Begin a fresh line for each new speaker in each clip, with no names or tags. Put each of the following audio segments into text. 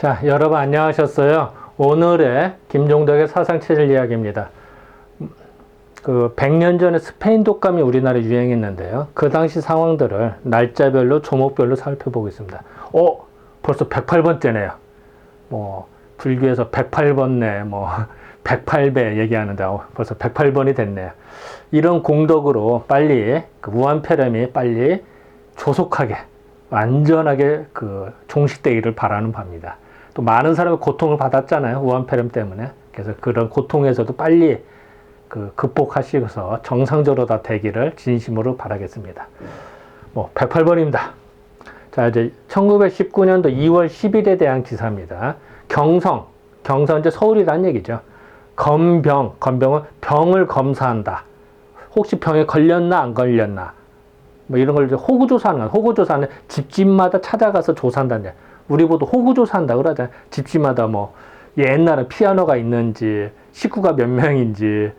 자, 여러분 안녕하셨어요. 오늘의 김종덕의 사상체질 이야기입니다. 100년 전에 스페인 독감이 우리나라에 유행했는데요. 그 당시 상황들을 날짜별로, 조목별로 살펴보겠습니다. 벌써 108번째네요. 불교에서 108번네, 108배 얘기하는데, 벌써 108번이 됐네요. 이런 공덕으로 빨리, 무한폐렴이 빨리 조속하게, 안전하게 종식되기를 바라는 바입니다. 또 많은 사람이 고통을 받았잖아요. 무한폐렴 때문에. 그래서 그런 고통에서도 빨리 극복하시고서 정상적으로 다 되기를 진심으로 바라겠습니다. 108번입니다. 자, 이제 1919년도 2월 10일에 대한 기사입니다. 경성 이제 서울이란 얘기죠. 건병은 병을 검사한다. 혹시 병에 걸렸나 안 걸렸나. 이런 걸 이제 호구조사하는 거예요. 호구조사는 집집마다 찾아가서 조사한다는 거예요. 우리 보도 호구조사한다 그러잖아요. 집집마다 옛날에 피아노가 있는지, 식구가 몇 명인지,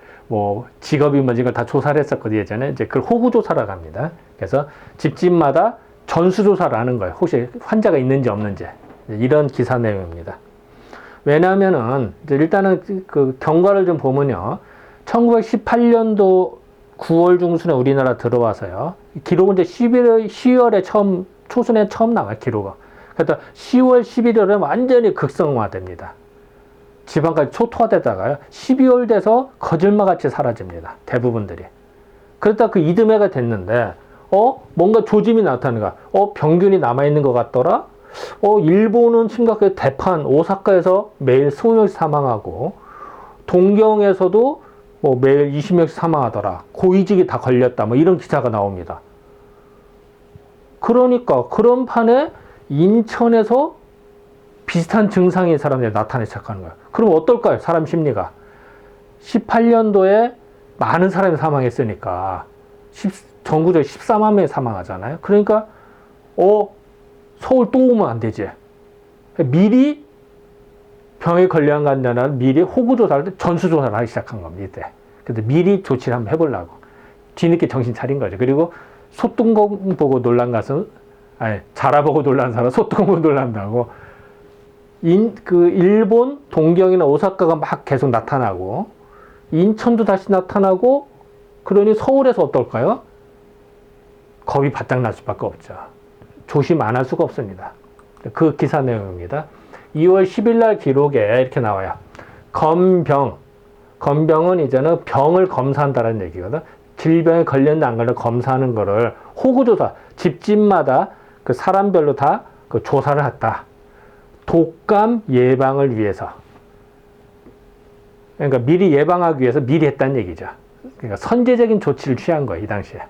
직업이 뭔지 이걸 다 조사를 했었거든요. 예전에. 이제 그걸 호구조사라고 합니다. 그래서 집집마다 전수조사를 하는 거예요. 혹시 환자가 있는지 없는지. 이런 기사 내용입니다. 왜냐면은, 일단은 경과를 좀 보면요. 1918년도 9월 중순에 우리나라 들어와서요. 기록은 이제 10월에 초순에 처음 나와요, 기록은. 그래서 10월, 11월에 완전히 극성화됩니다. 지방까지 초토화되다가요. 12월 돼서 거짓말같이 사라집니다. 대부분들이. 그러다 이듬해가 됐는데, 뭔가 조짐이 나타나는 거야. 병균이 남아있는 것 같더라? 일본은 심각하게 대판, 오사카에서 매일 20명씩 사망하고, 동경에서도 매일 20명씩 사망하더라. 고위직이 다 걸렸다. 이런 기사가 나옵니다. 그러니까, 그런 판에 인천에서 비슷한 증상이 사람들이 나타나기 시작하는 거예요. 그럼 어떨까요? 사람 심리가. 18년도에 많은 사람이 사망했으니까, 전국적으로 14만 명이 사망하잖아요. 그러니까, 서울 또 오면 안 되지. 미리 병에 걸려간 환자는 미리 호구조사를 때 전수조사를 하기 시작한 겁니다. 이때. 근데 미리 조치를 한번 해보려고. 뒤늦게 정신 차린 거죠. 그리고 소뚜껑 보고 놀란 것은, 자라보고 놀란 사람 소뚜껑 보고 놀란다고. 일본, 동경이나 오사카가 막 계속 나타나고, 인천도 다시 나타나고, 그러니 서울에서 어떨까요? 겁이 바짝 날 수밖에 없죠. 조심 안 할 수가 없습니다. 그 기사 내용입니다. 2월 10일 날 기록에 이렇게 나와요. 건병은 이제는 병을 검사한다는 얘기거든. 질병에 걸렸나 안 걸렸나 검사하는 거를 호구조사, 집집마다 사람별로 다 조사를 했다. 독감 예방을 위해서. 그러니까 미리 예방하기 위해서 미리 했다는 얘기죠. 그러니까 선제적인 조치를 취한 거예요, 이 당시에.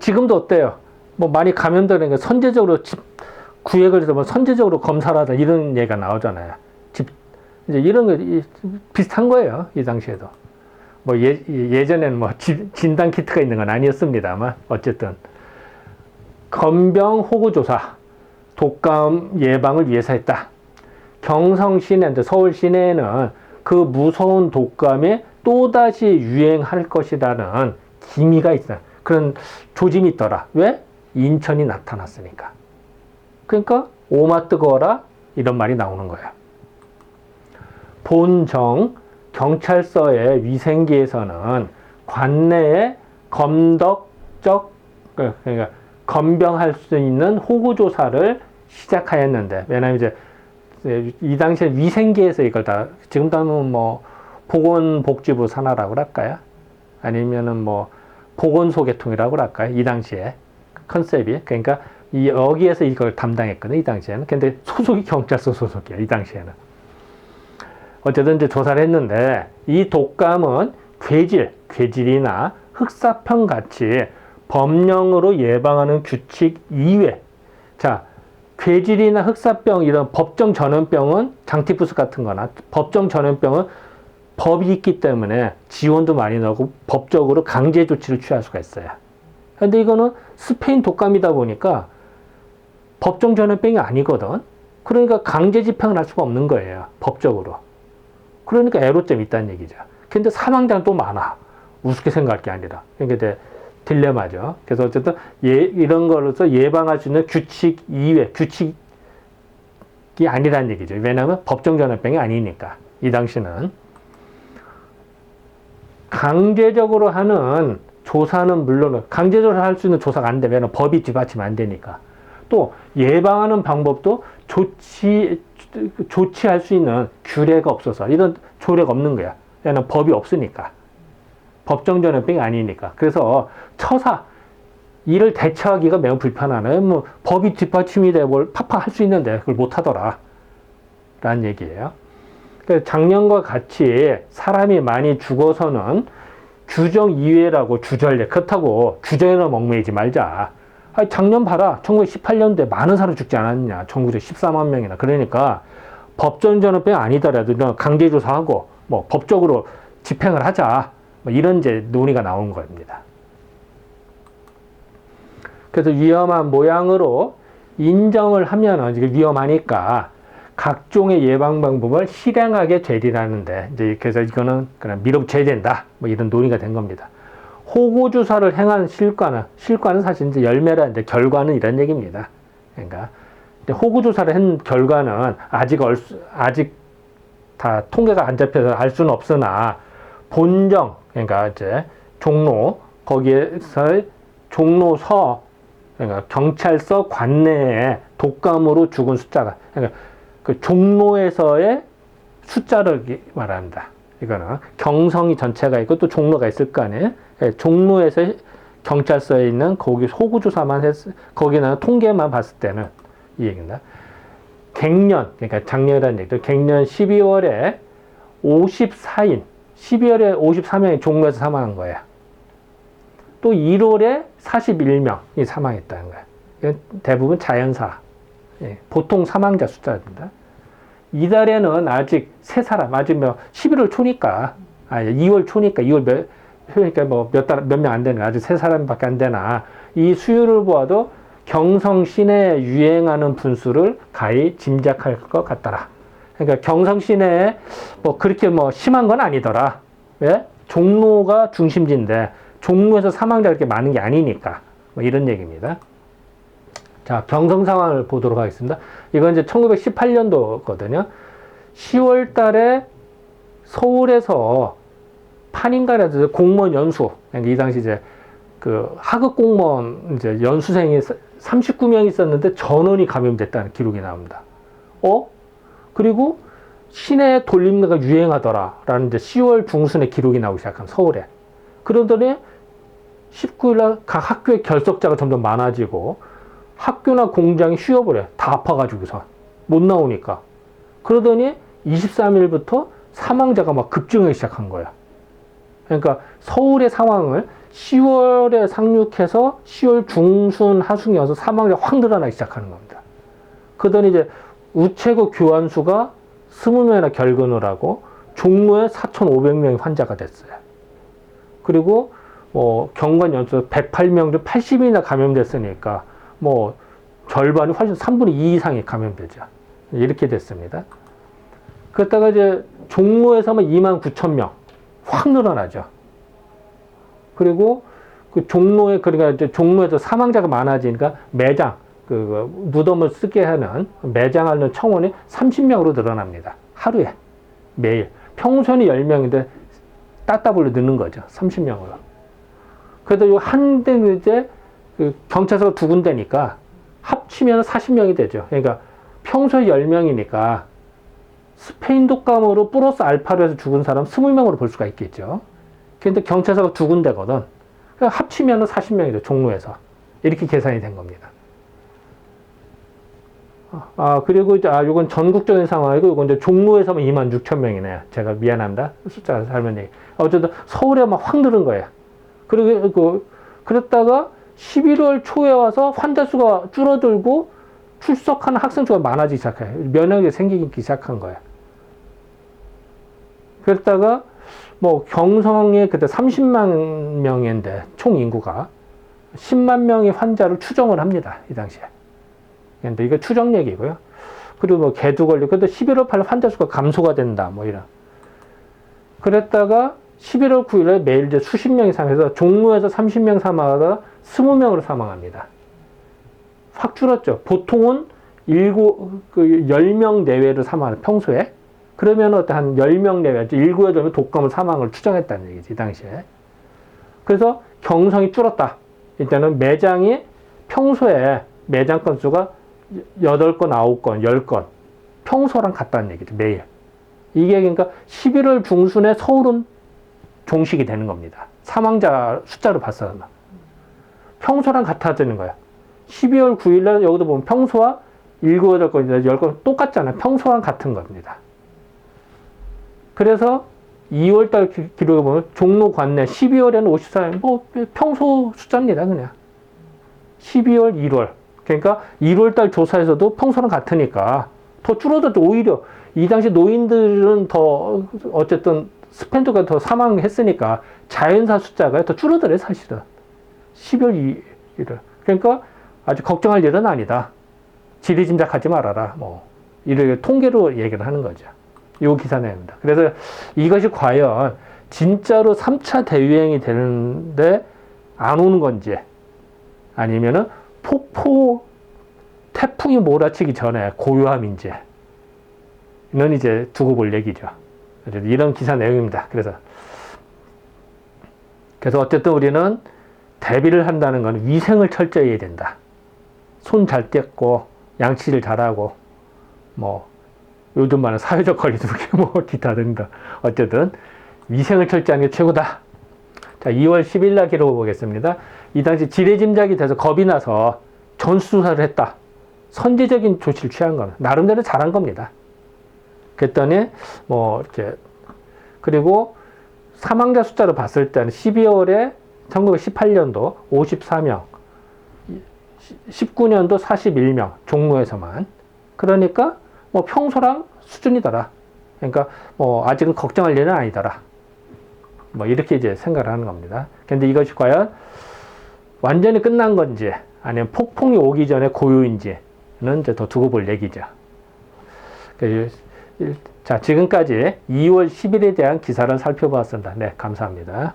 지금도 어때요? 많이 감염되는 선제적으로 구획을 해서 선제적으로 검사를 하다 이런 얘기가 나오잖아요. 이제 이런 거 비슷한 거예요, 이 당시에도. 예전에는 진단 키트가 있는 건 아니었습니다만, 어쨌든. 건병 호구조사, 독감 예방을 위해서 했다. 경성 시내, 서울 시내에는 그 무서운 독감이 또다시 유행할 것이라는 기미가 있어요. 그런 조짐이 있더라. 왜? 인천이 나타났으니까. 그러니까 오마 뜨거워라 이런 말이 나오는 거예요. 본정 경찰서의 위생기에서는 관내에 그러니까 건병할 수 있는 호구조사를 시작하였는데, 왜냐하면 이제 이 당시에 위생계에서 이걸 다, 지금도 하면 보건복지부 산하라고 할까요? 아니면은 보건소개통이라고 할까요? 이 당시에 컨셉이. 그러니까 여기에서 이걸 담당했거든요, 이 당시에는. 근데 소속이 경찰서 소속이에요, 이 당시에는. 어쨌든 이제 조사를 했는데, 이 독감은 괴질이나 흑사병 같이 법령으로 예방하는 규칙 이외. 자, 괴질이나 흑사병 이런 법정 전염병은 장티푸스 같은 거나 법정 전염병은 법이 있기 때문에 지원도 많이 나오고 법적으로 강제 조치를 취할 수가 있어요. 근데 이거는 스페인 독감이다 보니까 법정 전염병이 아니거든. 그러니까 강제 집행을 할 수가 없는 거예요, 법적으로. 그러니까 애로점이 있다는 얘기죠. 근데 사망자는 또 많아. 우습게 생각할 게 아니라. 그러니까 이제 딜레마죠. 그래서 어쨌든 이런 걸로서 예방할 수 있는 규칙 이외, 규칙 아니란 얘기죠. 왜냐하면 법정 전염병이 아니니까. 이 당시는. 강제적으로 하는 조사는 물론 강제적으로 할 수 있는 조사가 안 돼. 왜냐하면 법이 뒷받침 안 되니까. 또 예방하는 방법도 조치할 수 있는 규례가 없어서 이런 조례가 없는 거야. 왜냐하면 법이 없으니까. 법정 전염병이 아니니까. 그래서 처사 이를 대처하기가 매우 불편하네. 뭐 법이 뒷받침이 돼 뭘 팍팍 할 수 있는데 그걸 못 하더라. 라는 얘기예요. 그러니까 작년과 같이 사람이 많이 죽어서는 규정 이외라고 주저하려. 그렇다고 규정에는 얽매이지 말자. 아니, 작년 봐라. 1918년도에 많은 사람 죽지 않았냐. 전국에 14만 명이나. 그러니까 법정 전염병 아니더라도 강제조사하고 뭐 법적으로 집행을 하자. 뭐 이런 이제 논의가 나온 겁니다. 그래서 위험한 모양으로 인정을 하면은 이게 위험하니까 각종의 예방 방법을 실행하게 되리라는데 이제 그래서 이거는 그냥 밀어붙여야 뭐 이런 논의가 된 겁니다. 호구 주사를 행한 실과는 사실 이제 열매라는데 결과는 이런 얘기입니다. 그러니까 호구 주사를 한 결과는 아직 다 통계가 안 잡혀서 알 수는 없으나 본정 그러니까 이제 종로 거기에서 종로서 그러니까 경찰서 관내에 독감으로 죽은 숫자가 그러니까 그 종로에서의 숫자를 말합니다. 이거는 경성이 전체가 있고 또 종로가 있을 거 아니에요. 종로에서 경찰서에 있는 거기 호구조사만 거기는 통계만 봤을 때는 이 얘기입니다. 갱년 그러니까 작년이라는 얘기죠. 갱년 12월에 12월에 54명이 종로에서 사망한 거예요. 또 1월에 41명이 사망했다는 거예요. 대부분 자연사. 보통 사망자 숫자입니다. 이달에는 아직 3사람, 아직 11월 초니까, 2월 초니까, 그러니까 몇 명 안 되는, 아직 3사람밖에 안 되나. 이 수율을 보아도 경성 시내에 유행하는 분수를 가히 짐작할 것 같더라. 그러니까 경성 시내에 그렇게 심한 건 아니더라. 왜? 종로가 중심지인데, 종로에서 사망자가 그렇게 많은 게 아니니까. 이런 얘기입니다. 자, 경성 상황을 보도록 하겠습니다. 이건 이제 1918년도거든요. 10월 달에 서울에서 판인가라도 공무원 연수, 그러니까 이 당시 이제 그 하급 공무원 이제 연수생이 39명 있었는데 전원이 감염됐다는 기록이 나옵니다. 그리고 시내에 돌림내가 유행하더라라는 이제 10월 중순에 기록이 나오기 시작한 서울에. 그러더니 19일날 각 학교의 결석자가 점점 많아지고 학교나 공장이 쉬어버려. 다 아파가지고서. 못 나오니까. 그러더니 23일부터 사망자가 막 급증하기 시작한 거야. 그러니까 서울의 상황을 10월에 상륙해서 10월 중순 하순에 와서 사망자가 확 늘어나기 시작하는 겁니다. 그러더니 이제 우체국 교환수가 20명이나 결근을 하고 종로에 4,500명의 환자가 됐어요. 그리고 경관 연수 108명 중 80인이나 감염됐으니까 절반이 훨씬 3분의 2 이상이 감염되죠. 이렇게 됐습니다. 그러다가 이제 종로에서만 29,000명 확 늘어나죠. 그리고 그 종로에 그러니까 이제 종로에서 사망자가 많아지니까 매장 그 무덤을 쓰게 하는 매장하는 청원이 30명으로 늘어납니다. 하루에 매일 평소에는 10명인데 따따블로 넣는 거죠. 30명으로. 그래도 이 한 대 이제 그 경찰서가 2군데니까 합치면 40명이 되죠. 그러니까 평소에 10명이니까 스페인 독감으로 플러스 알파로 해서 죽은 사람 20명으로 볼 수가 있겠죠. 근데 경찰서가 2군데거든. 그러니까 합치면 40명이죠. 종로에서. 이렇게 계산이 된 겁니다. 그리고 이제, 요건 전국적인 상황이고, 이건 이제 종로에서만 26,000명이네요. 제가 미안합니다. 숫자가 잘못 얘기. 어쨌든 서울에 막 확 늘은 거예요. 그리고, 그랬다가 11월 초에 와서 환자 수가 줄어들고 출석하는 학생 수가 많아지기 시작해요. 면역이 생기기 시작한 거예요. 그랬다가, 경성에 그때 30만 명인데, 총 인구가 10만 명의 환자를 추정을 합니다. 이 당시에. 근데 이거 추정 얘기고요. 그리고 개도 걸리고, 근데 11월 8일 환자 수가 감소가 된다, 이런. 그랬다가 11월 9일에 매일 이제 수십 명이 사망해서 종로에서 30명 사망하다가 20명으로 사망합니다. 확 줄었죠. 보통은 그 10명 내외로 사망을 평소에 그러면 어떤 한 10명 내외 7, 8명 독감을 사망을 추정했다는 얘기지 이 당시에. 그래서 경성이 줄었다. 일단은 매장이 평소에 매장 건수가 8건, 9건, 10건 평소랑 같다는 얘기죠 매일. 이게 그러니까 11월 중순에 서울은 종식이 되는 겁니다. 사망자 숫자로 봤어요. 평소랑 같아지는 거야. 12월 9일날 여기도 보면 평소와 7, 8건이나 10건 똑같잖아요. 평소랑 같은 겁니다. 그래서 2월달 기록에 보면 종로 관내 12월에는 54명, 뭐 평소 숫자입니다. 그냥 12월, 1월 그러니까 1월달 조사에서도 평소랑 같으니까 더 줄어들죠. 오히려 이 당시 노인들은 더 어쨌든 스펜더가 더 사망했으니까 자연사 숫자가 더 줄어들어요. 사실은 12월 1일 그러니까 아주 걱정할 일은 아니다. 지리짐작하지 말아라. 뭐 이렇게 통계로 얘기를 하는 거죠. 이 기사 내용입니다. 그래서 이것이 과연 진짜로 3차 대유행이 되는데 안 오는 건지 아니면은 폭포 태풍이 몰아치기 전에 고요함인지는 이제 두고 볼 얘기죠. 이런 기사 내용입니다. 그래서 어쨌든 우리는 대비를 한다는 건 위생을 철저히 해야 된다. 손 잘 떼고 양치를 잘하고 뭐 요즘 말하는 사회적 거리두기 뭐 기타 등등 어쨌든 위생을 철저하는 게 최고다. 자, 2월 10일 날 기록을 보겠습니다. 이 당시 지레짐작이 돼서 겁이 나서 전수조사를 했다. 선제적인 조치를 취한 겁니다. 나름대로 잘한 겁니다. 그랬더니 뭐 이렇게 그리고 사망자 숫자로 봤을 때는 12월에 1918년도 54명, 19년도 41명 종로에서만. 그러니까 뭐 평소랑 수준이더라. 그러니까 뭐 아직은 걱정할 일은 아니더라. 뭐 이렇게 이제 생각을 하는 겁니다. 근데 이것이 과연 완전히 끝난 건지 아니면 폭풍이 오기 전에 고요인지는 이제 더 두고 볼 얘기죠. 자, 지금까지 2월 10일에 대한 기사를 살펴보았습니다. 네, 감사합니다.